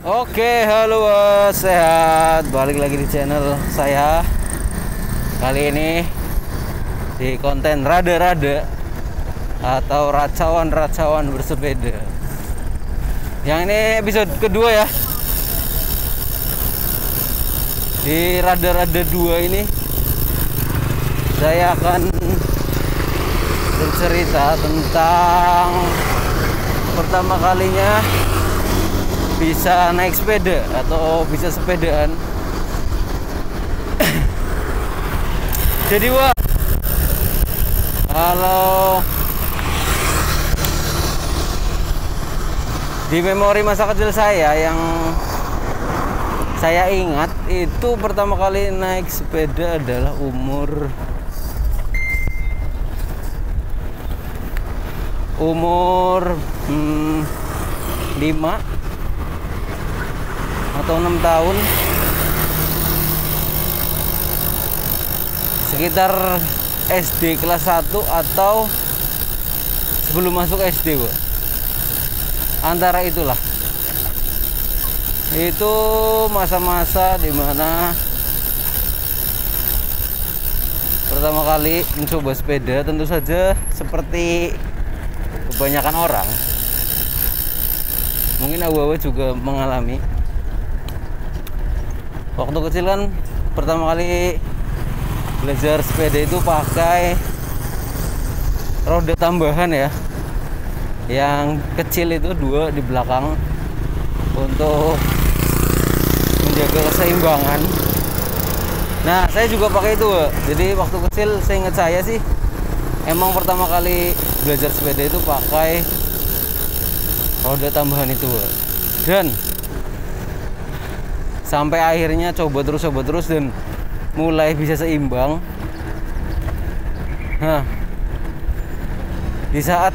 Oke, halo bos, sehat. Balik lagi di channel saya. Kali ini di konten rada-rada atau racawan-racawan bersepeda. Yang ini episode kedua ya. Di rada-rada 2 ini saya akan bercerita tentang pertama kalinya bisa naik sepeda atau bisa sepedaan. Jadi wah, kalau di memori masa kecil saya yang saya ingat itu pertama kali naik sepeda adalah umur 5 atau 6 tahun, sekitar SD kelas 1 atau sebelum masuk SD, Bu. Antara itulah. Itu masa-masa dimana pertama kali mencoba sepeda. Tentu saja seperti kebanyakan orang, mungkin awu-awu juga mengalami. Waktu kecil kan pertama kali belajar sepeda itu pakai roda tambahan ya, yang kecil itu 2 di belakang untuk menjaga keseimbangan. Nah, saya juga pakai itu. Jadi waktu kecil saya ingat saya sih emang pertama kali belajar sepeda itu pakai roda tambahan itu. Dan sampai akhirnya coba terus dan mulai bisa seimbang. Nah, di saat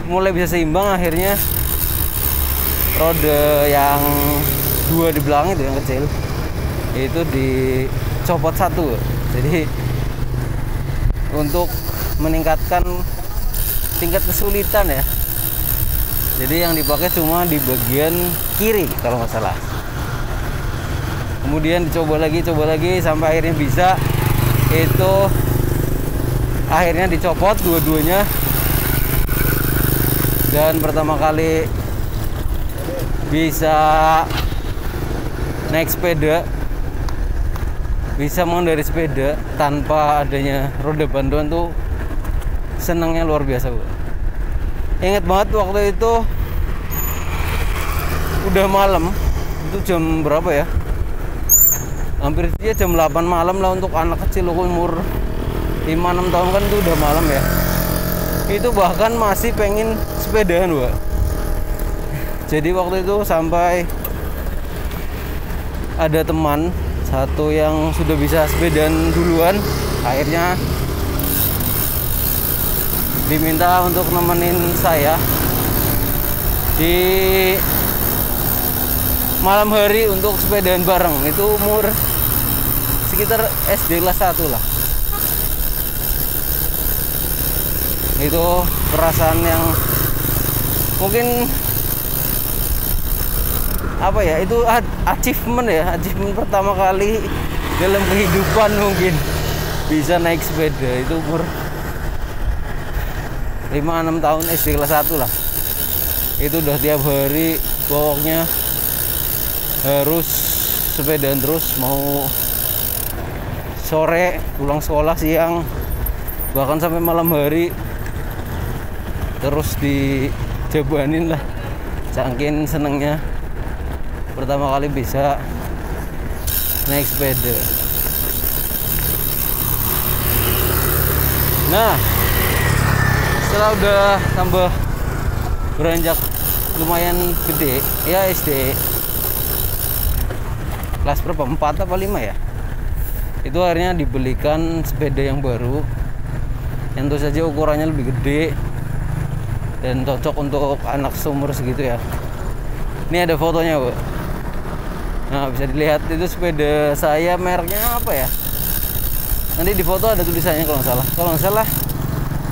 mulai bisa seimbang, akhirnya roda yang 2 di belakang itu yang kecil itu dicopot 1. Jadi untuk meningkatkan tingkat kesulitan ya, jadi yang dipakai cuma di bagian kiri kalau nggak salah. Kemudian dicoba lagi sampai akhirnya bisa. Itu akhirnya dicopot dua-duanya, dan pertama kali bisa naik sepeda, bisa mengendari sepeda tanpa adanya roda bantuan tuh senangnya luar biasa, Bu. Ingat banget waktu itu udah malam. Itu jam berapa ya? Hampir dia jam 8 malam lah. Untuk anak kecil umur 5-6 tahun kan itu udah malam ya. Itu bahkan masih pengen sepedaan, Bu. Jadi waktu itu sampai ada teman satu yang sudah bisa sepedaan duluan, akhirnya diminta untuk nemenin saya di malam hari untuk sepedaan bareng. Itu umur sekitar SD kelas 1 lah. Itu perasaan yang mungkin apa ya, itu achievement pertama kali dalam kehidupan mungkin bisa naik sepeda. Itu umur 5-6 tahun, SD kelas 1 lah. Itu udah tiap hari pokoknya harus sepedaan terus, mau sore pulang sekolah, siang, bahkan sampai malam hari terus dijabanin lah, saking senengnya pertama kali bisa naik sepeda. Nah, setelah udah tambah beranjak lumayan gede ya, SD kelas berapa, 4 apa 5 ya, itu akhirnya dibelikan sepeda yang baru, yang tentu saja ukurannya lebih gede dan cocok untuk anak seumur segitu ya. Ini ada fotonya, Bu. Nah, bisa dilihat itu sepeda saya, mereknya apa ya, nanti di foto ada tulisannya kalau nggak salah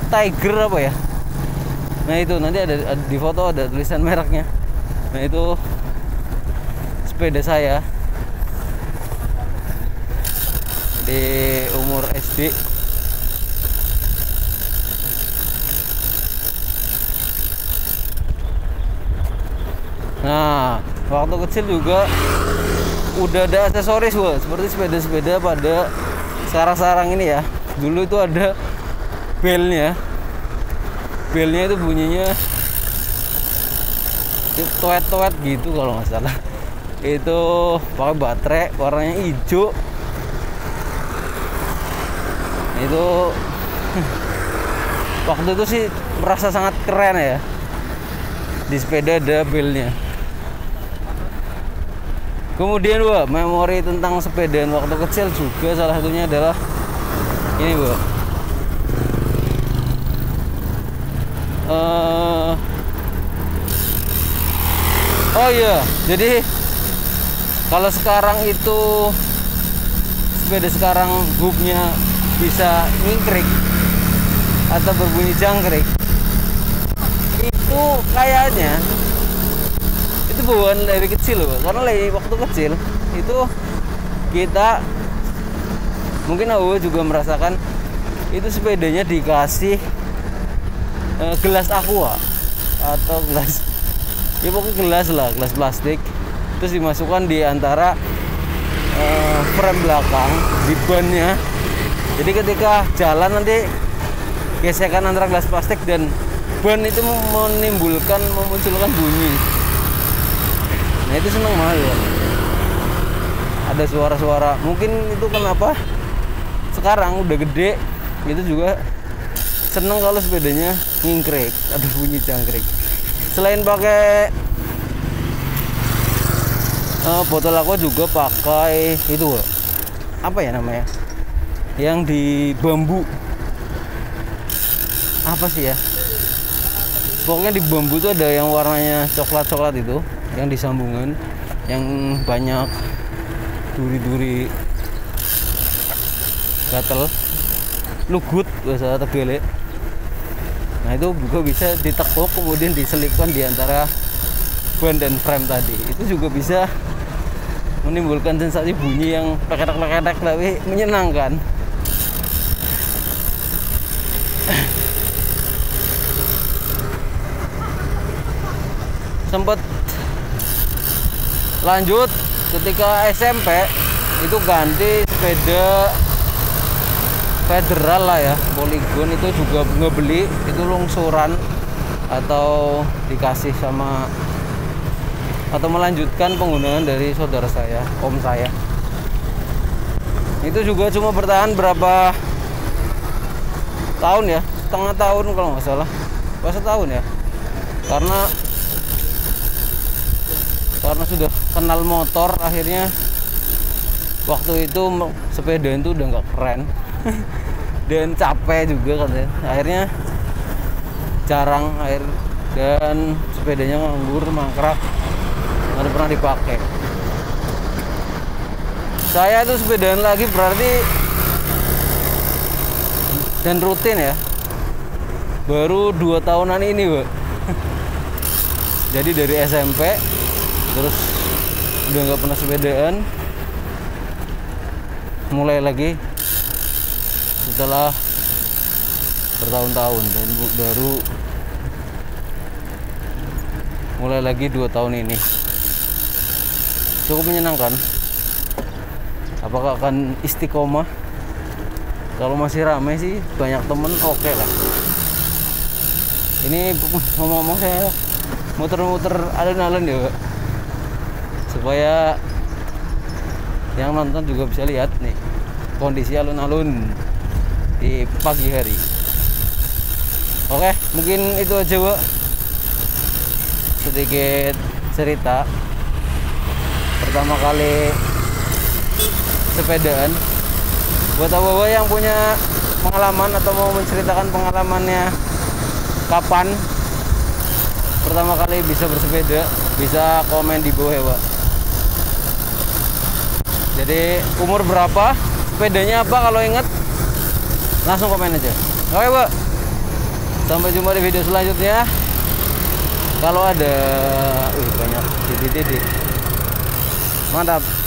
Tiger apa ya. Nah itu nanti ada di foto ada tulisan mereknya. Nah itu sepeda saya di umur SD. Nah, waktu kecil juga udah ada aksesoris seperti sepeda-sepeda pada sekarang-sekarang ini ya. Dulu itu ada belnya. Belnya itu bunyinya toet-toet gitu kalau nggak salah. Itu pakai baterai warnanya hijau. Itu waktu itu sih merasa sangat keren ya. Di sepeda ada belnya. Kemudian memori tentang sepedaan waktu kecil juga salah satunya adalah ini oh iya, jadi kalau sekarang itu sepeda sekarang hubnya bisa ngingkrik atau berbunyi jangkrik, itu kayaknya itu bawaan dari kecil karena waktu kecil itu kita mungkin aku juga merasakan itu sepedanya dikasih gelas aqua atau gelas, ya pokoknya gelas lah, gelas plastik, terus dimasukkan di antara frame belakang di bannya. Jadi ketika jalan nanti gesekan antara gelas plastik dan ban itu memunculkan bunyi. Nah itu seneng banget ya. Ada suara-suara. Mungkin itu kenapa sekarang udah gede itu juga seneng kalau sepedanya ngingkrik, ada bunyi jangkrik. Selain pakai botol aqua juga pakai itu apa ya namanya, yang di bambu, apa sih ya, pokoknya di bambu tuh ada yang warnanya coklat-coklat itu, yang disambungan, yang banyak duri-duri gatel, lugut bahasa Tegele. Nah itu juga bisa ditekuk kemudian diselipkan di antara ban dan frame tadi. Itu juga bisa menimbulkan sensasi bunyi yang peketek-peketek tapi menyenangkan. Sempat lanjut ketika SMP itu ganti sepeda federal lah ya, Polygon. Itu juga ngebeli, itu lungsuran atau dikasih sama atau melanjutkan penggunaan dari saudara saya, om saya. Itu juga cuma bertahan berapa tahun ya, setengah tahun kalau nggak salah, pas setahun ya, karena sudah kenal motor. Akhirnya waktu itu sepeda itu udah nggak keren dan capek juga katanya. Akhirnya jarang dan sepedanya nganggur, mangkrak, nggak pernah dipakai. Saya itu sepedaan lagi berarti dan rutin ya baru 2 tahunan ini jadi dari SMP terus udah nggak pernah sepedaan, mulai lagi setelah bertahun-tahun, dan baru mulai lagi 2 tahun ini. Cukup menyenangkan. Apakah akan istiqomah? Kalau masih ramai sih, banyak temen, oke lah. Ini ngomong-ngomong saya muter-muter alun-alun ya, supaya yang nonton juga bisa lihat nih kondisi alun-alun di pagi hari. Oke, mungkin itu aja sedikit cerita pertama kali sepedaan. Buat Bapak yang punya pengalaman atau mau menceritakan pengalamannya kapan pertama kali bisa bersepeda, bisa komen di bawah ya Pak. Jadi umur berapa, sepedanya apa, kalau inget langsung komen aja. Oke Pak, sampai jumpa di video selanjutnya. Kalau ada banyak titik-titik Mantap.